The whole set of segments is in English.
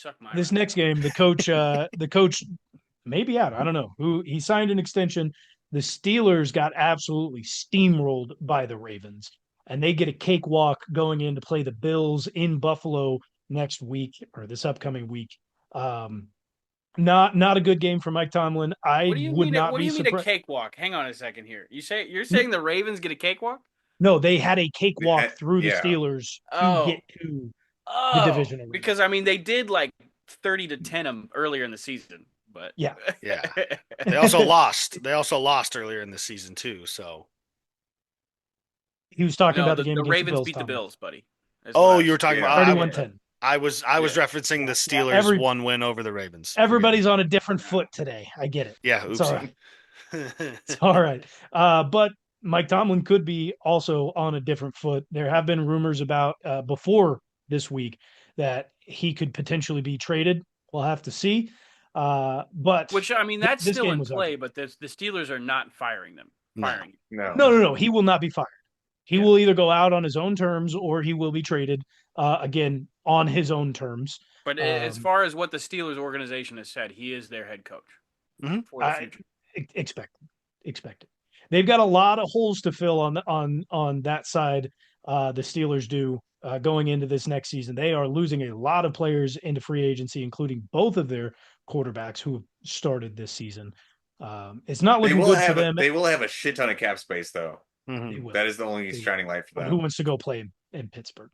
suck my This mouth. next game, the coach may be out. I don't know who he signed an extension. The Steelers got absolutely steamrolled by the Ravens, and they get a cakewalk going in to play the Bills in Buffalo next week or this upcoming week. Um, not a good game for Mike Tomlin. I What do you would mean? not What do be you mean a surprised. cakewalk? Hang on a second here. You're saying the Ravens get a cakewalk? No, they had a cakewalk through the Yeah. Steelers to get Oh, to the oh, divisional round. because I mean they did like 30-10 them earlier in the season, but Yeah. Yeah. They also lost. They also lost earlier in the season too. So. He was talking no, about the the, game the against the Ravens Bills, beat the Tommy. Bills, buddy. Is what Oh, I you was were talking Yeah. about. 31-10. I was Yeah. referencing the Yeah, Steelers one win over the Ravens. Forgive me. everybody's on a different foot today. I get it. Yeah. It's all Oopsie. right. It's all right. But Mike Tomlin could be also on a different foot. There have been rumors about before this week that he could potentially be traded. We'll have to see. But Which I mean that's this still game in was ugly. play, but the Steelers are not firing them. No. Firing him. No. No. He will not be fired. He Yeah. will either go out on his own terms or he will be traded again on his own terms. But as far as what the Steelers organization has said, he is their head coach for the I future. expect it. They've got a lot of holes to fill on that side. The Steelers do going into this next season. They are losing a lot of players into free agency, including both of their quarterbacks who have started this season. It's not looking good for them. They will have a shit ton of cap space though. They will. That is the only shining light for But them. who wants to go play in Pittsburgh?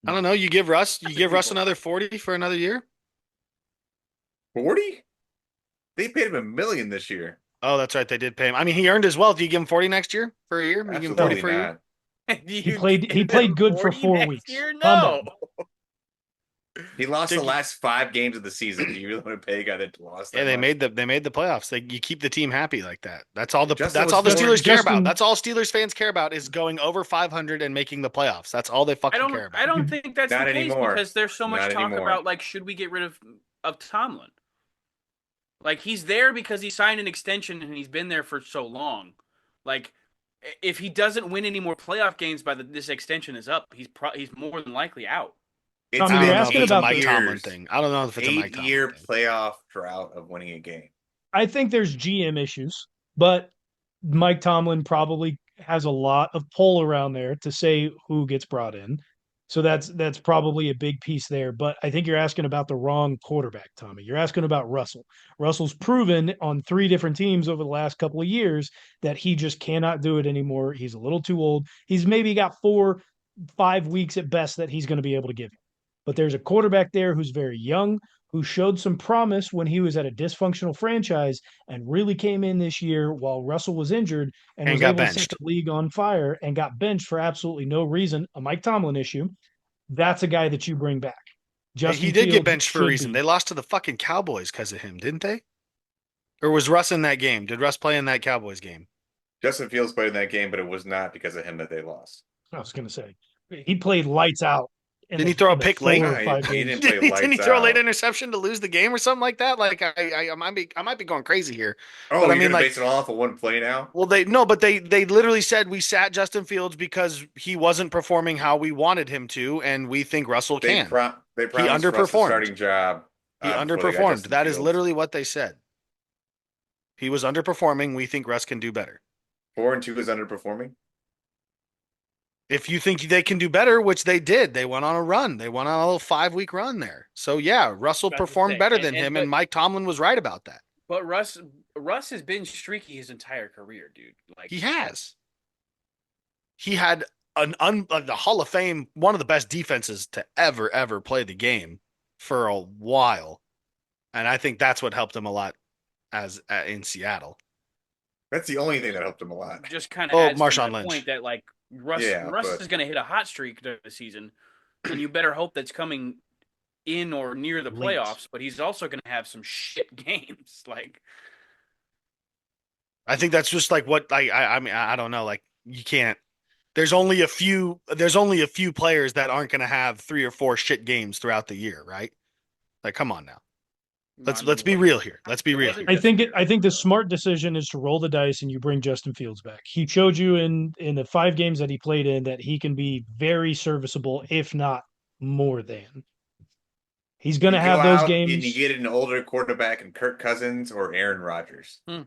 I don't know. You give Russ another 40 for another year? 40? They paid him $1 million this year. Oh, that's right. They did pay him. I mean, he earned his wealth. Do you give him 40 next year for a year? You give him 40 Absolutely for a year? not. He played good for 4 weeks. No. He lost the last 5 games of the season. Do you really want to pay a guy that lost that Yeah, they much? made the playoffs. You keep the team happy like that. That's all the Justin Steelers care Justin- about. That's all Steelers fans care about is going over 500 and making the playoffs. That's all they fucking care about. I don't think that's Not the case anymore. because there's so much Not talk anymore. about like should we get rid of Tomlin? Like he's there because he signed an extension and he's been there for so long. Like if he doesn't win any more playoff games by this extension is up, he's more than likely out. It's Tommy, I you're don't know asking if it's a about Mike the- Tomlin thing. I don't know if it's a Mike Tomlin 8-year thing. playoff drought of winning a game. I think there's GM issues, but Mike Tomlin probably has a lot of pull around there to say who gets brought in. So that's probably a big piece there. But I think you're asking about the wrong quarterback, Tommy. You're asking about Russell. Russell's proven on 3 different teams over the last couple of years that he just cannot do it anymore. He's a little too old. He's maybe got 4-5 weeks at best that he's going to be able to give you. But there's a quarterback there who's very young, who showed some promise when he was at a dysfunctional franchise and really came in this year while Russell was injured and was got able to set benched. the league on fire and got benched for absolutely no reason. A Mike Tomlin issue. That's a guy that you bring back. He did get benched for a reason. They lost to the fucking Cowboys because of him, didn't they? Or was Russ in that game? Did Russ play in that Cowboys game? Justin Fields played in that game, but it was not because of him that they lost. I was going to say he played lights out. Didn't he throw a pick late? He didn't play Didn't he throw a late out. interception to lose the game or something like that? Like I might be going crazy here. Oh, but you're I mean, gonna base it all off of one play now? Well, they literally said we sat Justin Fields because he wasn't performing how we wanted him to, and we think Russell can. They promised Russ a underperformed. starting job. He before they got underperformed. Justin That is Fields. literally what they said. He was underperforming. We think Russ can do better. 4-2 is underperforming. If you think they can do better, which they did, they went on a run. They went on a little 5-week run there. So yeah, Russell That's the performed thing. better than him, and Mike Tomlin was right about that. But Russ has been streaky his entire career, dude. Like He has. He had the Hall of Fame, one of the best defenses to ever play the game for a while, and I think that's what helped him a lot in Seattle. That's the only thing that helped him a lot. just kind of adds Marshawn to my Lynch. point that like Russ but- is going to hit a hot streak during the season, and you better hope that's coming in or near the Late. playoffs. But he's also going to have some shit games. Like I think that's just like what I mean, I don't know. Like you can't. There's only a few players that aren't going to have 3 or 4 shit games throughout the year, right? Like, come on now. Let's be real here. Let's be real. I think the smart decision is to roll the dice and you bring Justin Fields back. He showed you in the 5 games that he played in that he can be very serviceable, if not more than. He's going to You go have those out and you games. get an older quarterback in Kirk Cousins or Aaron Rodgers. Yeah,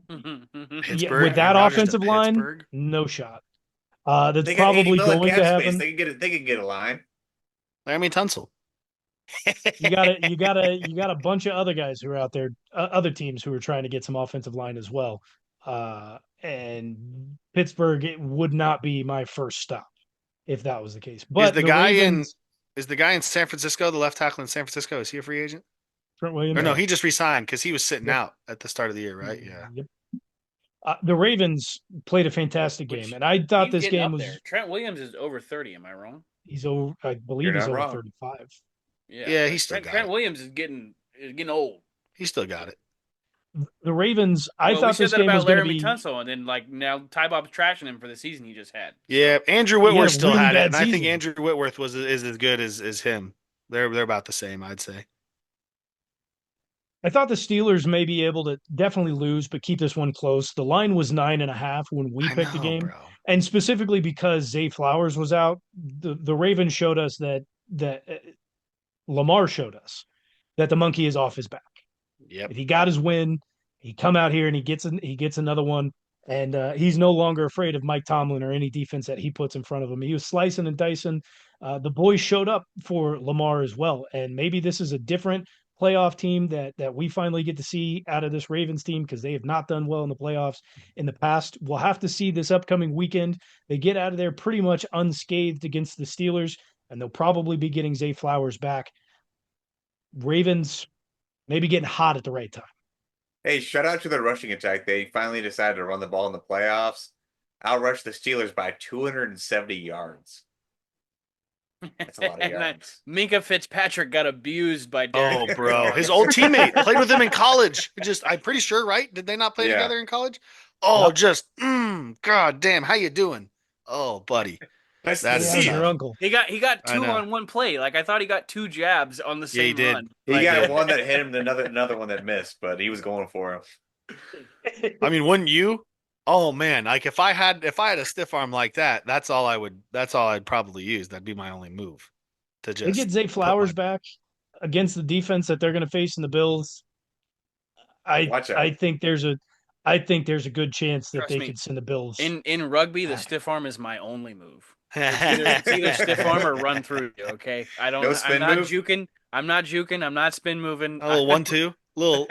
Pittsburgh, with that Aaron Rodgers to offensive line, Pittsburgh. no shot. That's They got 80 probably million going to cap space. happen. They can get a line. Laremy Tunsil. You got a bunch of other guys who are out there, other teams who are trying to get some offensive line as well. And Pittsburgh, it would not be my first stop if that was the case. Is But the the guy in Ravens, is the guy in San Francisco, the left tackle in San Francisco, is he a free agent? Trent Or Williams, no, No. he just resigned because he was sitting yep, out at the start of the year, right? Yeah. yep. The Ravens played a fantastic game, Which and I thought he's this getting game up there. was Trent Williams is over 30. Am I wrong? he's over. I You're believe he's not over wrong. 35. Yeah, Yeah, but he still got Trent it. Williams is getting old. He still got it. The Ravens, I Well, we thought said this that game was about going to Laramie be. Tunsil, and then like now Ty Bob's trashing him for the season he just had. Yeah, So, Andrew He had Whitworth a still really had it, bad and I think season. Andrew Whitworth is as good as him. They're about the same, I'd say. I thought the Steelers may be able to definitely lose, but keep this one close. The line was 9.5 when we I picked the know, game, bro. and specifically because Zay Flowers was out, the Ravens showed us that Lamar showed us that the monkey is off his back. Yep. If he got his win, he come out here and he gets another one, and he's no longer afraid of Mike Tomlin or any defense that he puts in front of him. He was slicing and dicing. The boys showed up for Lamar as well, and maybe this is a different playoff team that we finally get to see out of this Ravens team because they have not done well in the playoffs in the past. We'll have to see this upcoming weekend. They get out of there pretty much unscathed against the Steelers, and they'll probably be getting Zay Flowers back. Ravens maybe getting hot at the right time. Hey, shout out to the rushing attack. They finally decided to run the ball in the playoffs. Outrushed the Steelers by 270 yards. That's a lot of and yards. Minka Fitzpatrick got abused by Derek. Oh, bro. His old teammate played with him in college. I'm pretty sure, right? Did they not play Yeah. together in college? Oh, Yep. just god damn, how you doing? Oh, buddy. Nice That to is Yeah, see your you. tough. uncle. He got I two know. on one play. Like I thought he got two jabs on the Yeah, he same did. run. He Like, got one that hit him, and another one that missed, but he was going for him. I mean, wouldn't you? Oh man, like if I had a stiff arm like that, that's all I'd probably use. That'd be my only move. To They just get Zay put Flowers my back against the defense that they're going to face in the Bills. I Watch out. I think there's a I think there's a good chance that Trust they me, could send the Bills. in rugby, the back. stiff arm is my only move. It's either stiff arm or run through you. Okay, No I'm spin not move? juking. I'm not juking. I'm not spin moving. a little 1-2, little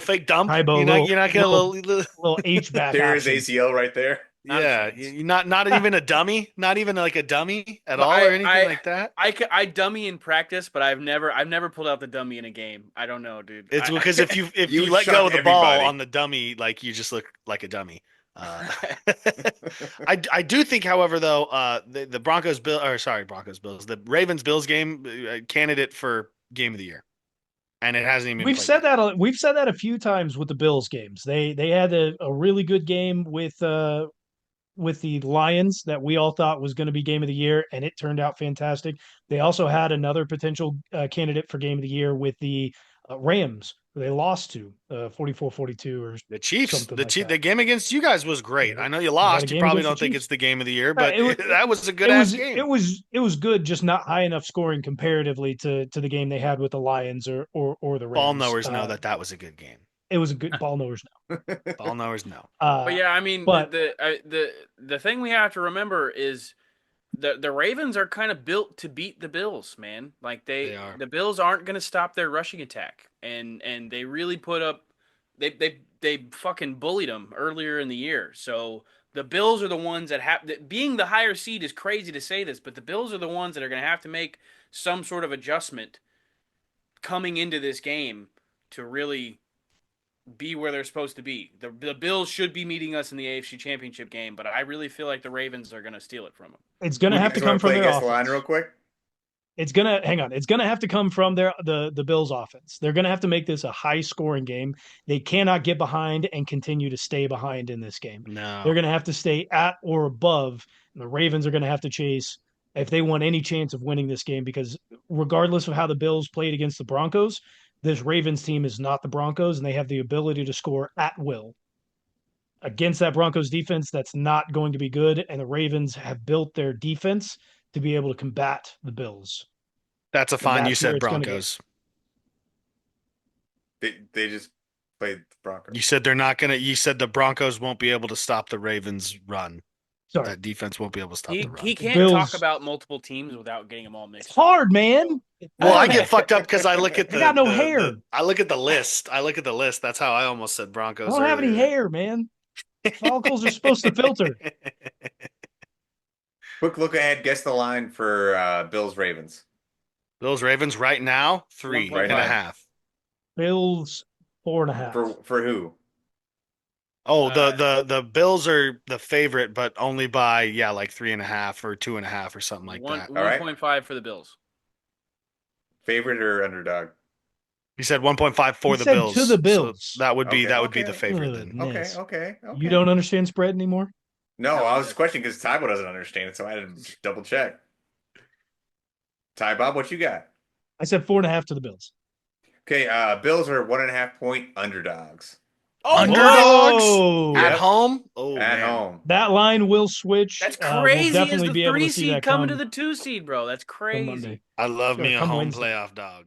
fake dump. Tybo, You're not gonna little H back Tear his option. ACL right there. Not a yeah, chance. you're not even a dummy, not even like a dummy at But all or anything like that. I dummy in practice, but I've never pulled out the dummy in a game. I don't know, dude. It's because if you You let shock go of the ball everybody. on the dummy, like you just look like a dummy. I do think, however, though, the Broncos Bills, the Ravens Bills game candidate for game of the year, and it hasn't even. We've played said yet. that we've said that a few times with the Bills games. They had a really good game with the Lions that we all thought was going to be game of the year, and it turned out fantastic. They also had another potential candidate for game of the year with the Rams, who they lost to 44-42 or The Chiefs, something like that. the game against you guys was great. I know you They had a lost. You game probably against the don't think Chiefs. it's the game of the year, but It that was a good it ass was game. it was good, just not high enough scoring comparatively to the game they had with the Lions or the Rams. Ball knowers know that was a good game. It was a good ball knowers. Ball knowers know. But yeah, I mean, but- the thing we have to remember is the Ravens are kind of built to beat the Bills, man. Like They are. the Bills aren't going to stop their rushing attack, and they really put up. They fucking bullied them earlier in the year. So the Bills are the ones that have being the higher seed is crazy to say this, but the Bills are the ones that are going to have to make some sort of adjustment coming into this game to really be where they're supposed to be. The Bills should be meeting us in the AFC Championship game, but I really feel like the Ravens are going to steal it from them. It's going to have to You wanna come from play their against the line offense. real quick? It's going to have to come from the Bills offense. They're going to have to make this a high scoring game. They cannot get behind and continue to stay behind in this game. No. They're going to have to stay at or above. And the Ravens are going to have to chase if they want any chance of winning this game, because regardless of how the Bills played against the Broncos, this Ravens team is not the Broncos, and they have the ability to score at will. Against that Broncos defense, that's not going to be good, and the Ravens have built their defense to be able to combat the Bills. That's a And fine. You that's where said it's gonna Broncos. They just played the Broncos. You said they're not gonna. You said the Broncos won't be able to stop the Ravens' run. Sorry. That defense won't be able to stop the run. He can't Bills- talk about multiple teams without getting them all mixed. It's hard, man. It's Well, I hard. get fucked up because I look at I got no hair. I look at the list. I look at the list. That's how I almost said I Broncos. don't have any earlier. hair, man. Follicles are supposed to filter. Quick look ahead. Guess the line for Bills Ravens. Bills Ravens right now 3 Right and a now. half. Bills 4.5. For who? Oh, the Bills are the favorite, but only by like 3.5 or 2.5 or something like that. All right. 1.5 for the Bills. Favorite or underdog? He said 1.5 for He the said Bills. to the Bills. So that would be Okay, the okay. favorite then. Goodness. Okay. You don't understand spread anymore? No, No, I was that's- questioning because Tybo doesn't understand it, so I had to double check. Ty Bob, what you got? I said 4.5 to the Bills. Okay, Bills are 1.5-point underdogs Oh, Underdogs? Whoa! At Yep. home? Oh, at man. home. That line will switch. That's We'll crazy. As definitely the be able 3 to see seed that coming come to the 2 seed, bro. That's come crazy. Monday. I love Sure, me a come home Wednesday. playoff dog.